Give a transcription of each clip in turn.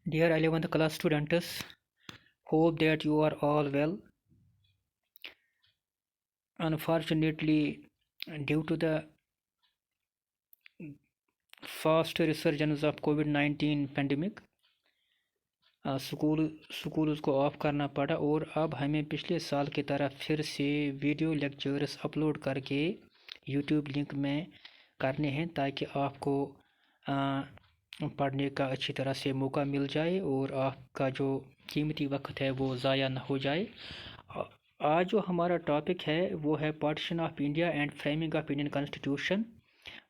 Dear 11th class students, hope that you are all well. Unfortunately, due to the fast resurgence of COVID-19 pandemic, school को of करना पड़ा और अब हमें पिछले साल की तरह फिर से वीडियो लेक्चर्स अपलोड करके यूट्यूब लिंक में करने हैं ताकि आपको पढ़ने का अच्छी तरह से मौका मिल जाए और आपका जो कीमती वक्त है वो ज़ाया ना हो जाए। आज जो हमारा टॉपिक है वो है partition of India and framing of Indian constitution,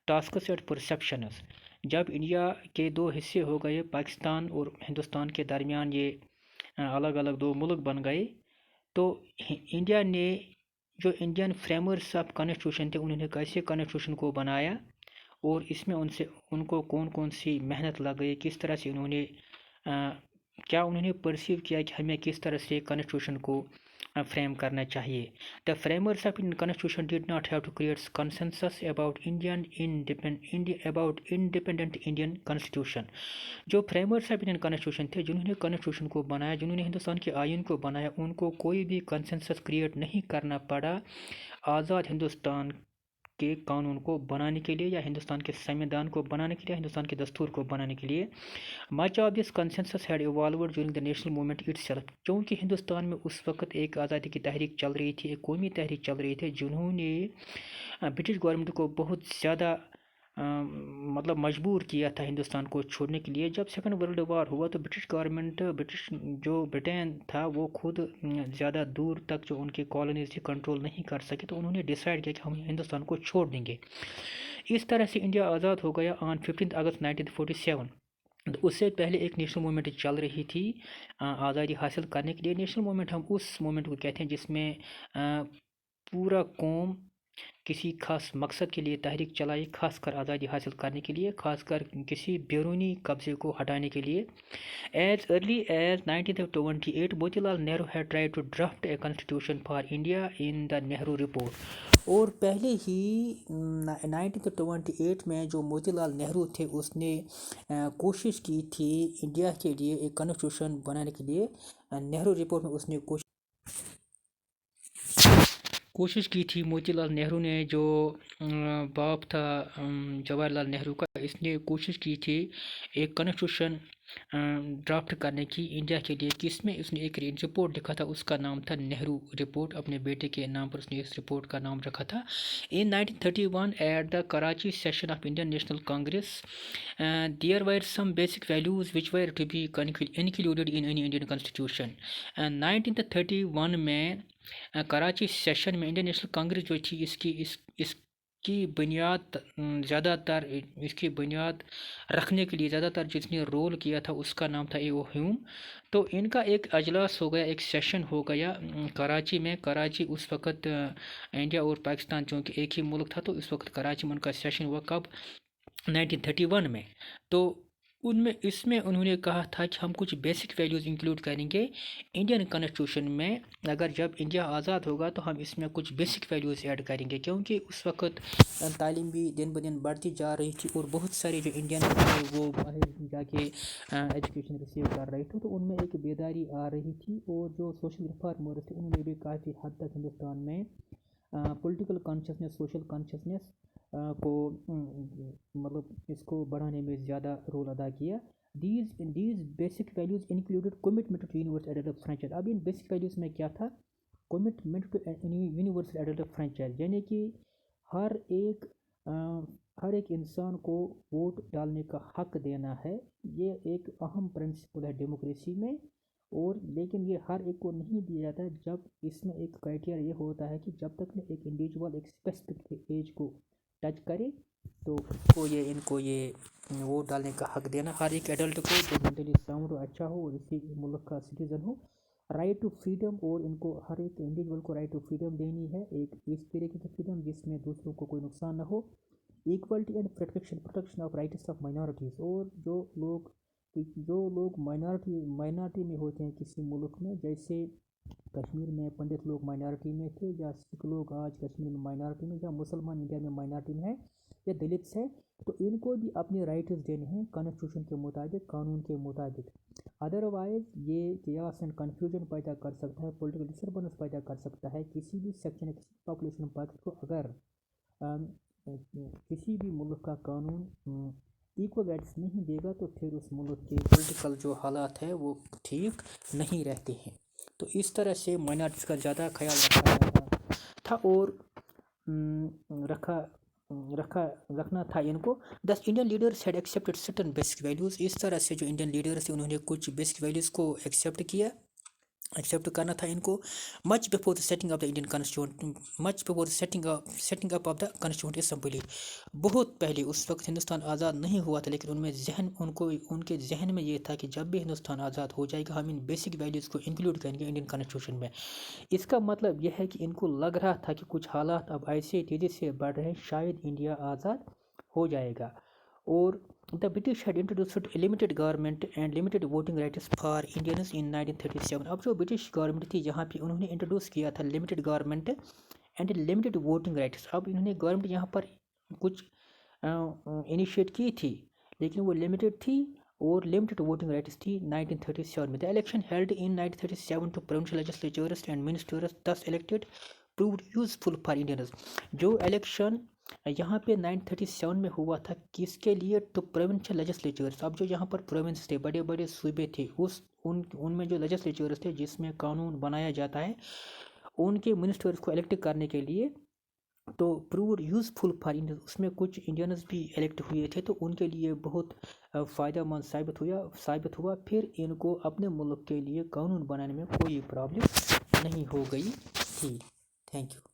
tasks and perceptions. जब इंडिया के दो हिस्से हो गए, पाकिस्तान और हिंदुस्तान के दरमियान ये अलग अलग दो मुल्क बन गए, तो इंडिया ने जो इंडियन फ्रेमर्स ऑफ कॉन्स्टिट्यूशन थे उन्होंने कैसे कॉन्स्टिट्यूशन को बनाया और इसमें उनको कौन कौन सी मेहनत लग गई, किस तरह से उन्होंने क्या उन्होंने परसीव किया कि हमें किस तरह से कॉन्स्टिट्यूशन को फ्रेम करना चाहिए। The framers of Indian constitution did not have to create consensus about independent Indian constitution. जो फ्रेमर्स ऑफ इंडियन कॉन्स्टिट्यूशन थे, जिन्होंने कॉन्स्टिट्यूशन को बनाया, जिन्होंने हिंदुस्तान के आइन को बनाया, उनको कोई भी कंसेंसस क्रिएट नहीं करना पड़ा आज़ाद हिंदुस्तान के कानून को बनाने के लिए या हिंदुस्तान के संविधान को बनाने के लिए, हिंदुस्तान के दस्तूर को बनाने के लिए। Much of this consensus had evolved during the national movement itself. क्योंकि हिंदुस्तान में उस वक्त एक आज़ादी की तहरीक चल रही थी, एक कौमी तहरीक चल रही थी, जिन्होंने ब्रिटिश गवर्नमेंट को बहुत ज़्यादा मतलब मजबूर किया था हिंदुस्तान को छोड़ने के लिए। जब सेकंड वर्ल्ड वार हुआ तो ब्रिटेन था वो खुद ज़्यादा दूर तक जो उनकी कॉलोनीज थी कंट्रोल नहीं कर सके, तो उन्होंने डिसाइड किया कि हम हिंदुस्तान को छोड़ देंगे। इस तरह से इंडिया आज़ाद हो गया ऑन 15 अगस्त 1947। तो उससे पहले एक नेशनल मूवमेंट चल रही थी आज़ादी हासिल करने के लिए। नेशनल मूवमेंट हम उस मूवमेंट को कहते हैं जिसमें पूरा कौम किसी खास मकसद के लिए तहरीक चलाई, खासकर आज़ादी हासिल करने के लिए, खासकर किसी बैरूनी कब्ज़े को हटाने के लिए। As early as 1928 Motilal Nehru had tried to draft a constitution for India in the Nehru report. और पहले ही 1928 में जो मोतीलाल नेहरू थे उसने कोशिश की थी इंडिया के लिए एक कॉन्स्टिट्यूशन बनाने के लिए। नेहरू रिपोर्ट में उसने कोशिश की थी। मोतीलाल नेहरू ने जो बाप था जवाहरलाल नेहरू का, इसने कोशिश की थी एक कॉन्स्टिट्यूशन ड्राफ्ट करने की इंडिया के लिए, किसमें उसने एक रिपोर्ट लिखा था, उसका नाम था नेहरू रिपोर्ट। अपने बेटे के नाम पर उसने इस रिपोर्ट का नाम रखा था। In 1931 at the Karachi session of Indian National Congress there were some basic values which were to be included in any Indian constitution. 1931 में कराची सेशन में इंडियन नेशनल कांग्रेस जो थी इसकी बुनियाद ज़्यादातर इसकी बुनियाद रखने के लिए ज़्यादातर जिसने रोल किया था उसका नाम था ए.ओ. ह्यूम। तो इनका एक अजलास हो गया, एक सेशन हो गया कराची में। कराची उस वक़्त इंडिया और पाकिस्तान चूँकि एक ही मुल्क था, तो इस वक्त कराची में उनका सेशन हुआ। कब? 1931 में। तो इसमें उन्होंने कहा था कि हम कुछ बेसिक वैल्यूज़ इंक्लूड करेंगे इंडियन कॉन्स्टिट्यूशन में। अगर जब इंडिया आज़ाद होगा तो हम इसमें कुछ बेसिक वैल्यूज़ ऐड करेंगे, क्योंकि उस वक्त तालीम भी दिन ब दिन बढ़ती जा रही थी और बहुत सारे जो इंडियन थे वो बाहर जाके एजुकेशन रिसीव कर रहे थे, तो उनमें एक बेदारी आ रही थी। और जो सोशल रिफॉर्मर्स थे उन्होंने भी काफ़ी हद तक हिंदुस्तान में पॉलिटिकल कॉन्शियसनेस, सोशल कॉन्शियसनेस को मतलब इसको बढ़ाने में ज़्यादा रोल अदा किया। These basic values included commitment to universal adult franchise. अब इन बेसिक वैल्यूज़ में क्या था? Commitment to universal adult franchise, यानी कि हर एक इंसान को वोट डालने का हक देना है। ये एक अहम प्रिंसिपल है डेमोक्रेसी में। और लेकिन ये हर एक को नहीं दिया जाता है। जब इसमें एक क्राइटेरिया ये होता है कि जब तक न एक इंडिविजुअल एक स्पेसिफिक एज को टच करे तो इनको ये वोट डालने का हक देना। हर एक एडल्ट को जो मेंटली साउंड हो, अच्छा हो और इसी मुल्क का सिटीज़न हो। राइट टू फ्रीडम, और इनको हर एक इंडिविजुअल को राइट टू फ्रीडम देनी है, एक इस तरीके की फ्रीडम जिसमें दूसरों को कोई नुकसान ना हो। Equality and protection of rights of minorities, और जो लोग माइनॉरिटी में होते हैं किसी मुल्क में, जैसे कश्मीर में पंडित लोग माइनॉरिटी में थे, या सिख लोग आज कश्मीर में माइनॉरिटी में, या मुसलमान इंडिया में माइनॉरिटी में है, या दलित्स है, تو ان کو بھی اپنے رائٹس دینے ہیں کانسٹیٹیوشن کے مطابق، قانون کے مطابق. ادروائز یہ کیاس اینڈ کنفیوژن پیدا کر سکتا ہے، پولیٹیکل ڈسٹربنس پیدا کر سکتا ہے کسی بھی سیکشن کسی پاپولیشن پارٹ کو. اگر کسی بھی ملک کا قانون ایکول رائٹس نہیں دے گا تو پھر اس ملک کے پولیٹیکل جو حالات ہیں وہ ٹھیک نہیں رہتے ہیں. تو اس طرح سے مائنارٹیز کا زیادہ خیال رکھا جاتا تھا اور رکھنا تھا ان کو. These Indian leaders had accepted certain basic values. اس طرح سے جو انڈین لیڈرس تھے انہوں نے کچھ بیسک ویلیوز کو ایکسیپٹ کرنا تھا ان کو. Much before the setting of the Indian constitution, much before setting up of the constitution assembly. بہت پہلے، اس وقت ہندوستان آزاد نہیں ہوا تھا، لیکن ان کے ذہن میں یہ تھا کہ جب بھی ہندوستان آزاد ہو جائے گا ہم ان بیسک ویلیوز کو انکلوڈ کریں گے انڈین کانسٹیٹیوشن میں. اس کا مطلب یہ ہے کہ ان کو لگ رہا تھا کہ کچھ حالات اب ایسے تیزی سے بڑھ رہے ہیں، شاید انڈیا آزاد ہو جائے گا. اور the British had introduced limited government and limited voting rights for Indians in 1937. اب جو برٹش گورنمنٹ تھی یہاں پہ انہوں نے انٹروڈیوس کیا تھا limited government and limited voting rights. اب انہوں نے گورنمنٹ یہاں پر کچھ انیشیٹ کی تھی لیکن وہ لمیٹڈ تھی اور لمیٹڈ ووٹنگ رائٹس تھی 1937 میں. The election held in 1937 to provincial legislatures and ministers thus elected proved useful for Indians. جو الیکشن یہاں پہ 1937 میں ہوا تھا کس کے لیے؟ To provincial legislatures. اب جو یہاں پر پروونس تھے، بڑے بڑے صوبے تھے، ان میں جو لیجسلیچرس تھے جس میں قانون بنایا جاتا ہے، ان کے منسٹرس کو الیکٹ کرنے کے لیے تو پرووڈ یوزفل فار انڈین. اس میں کچھ انڈینز بھی الیکٹ ہوئے تھے تو ان کے لیے بہت فائدہ مند ثابت ہوا. پھر ان کو اپنے ملک کے لیے قانون بنانے میں کوئی پرابلم نہیں ہو گئی تھی. Thank you.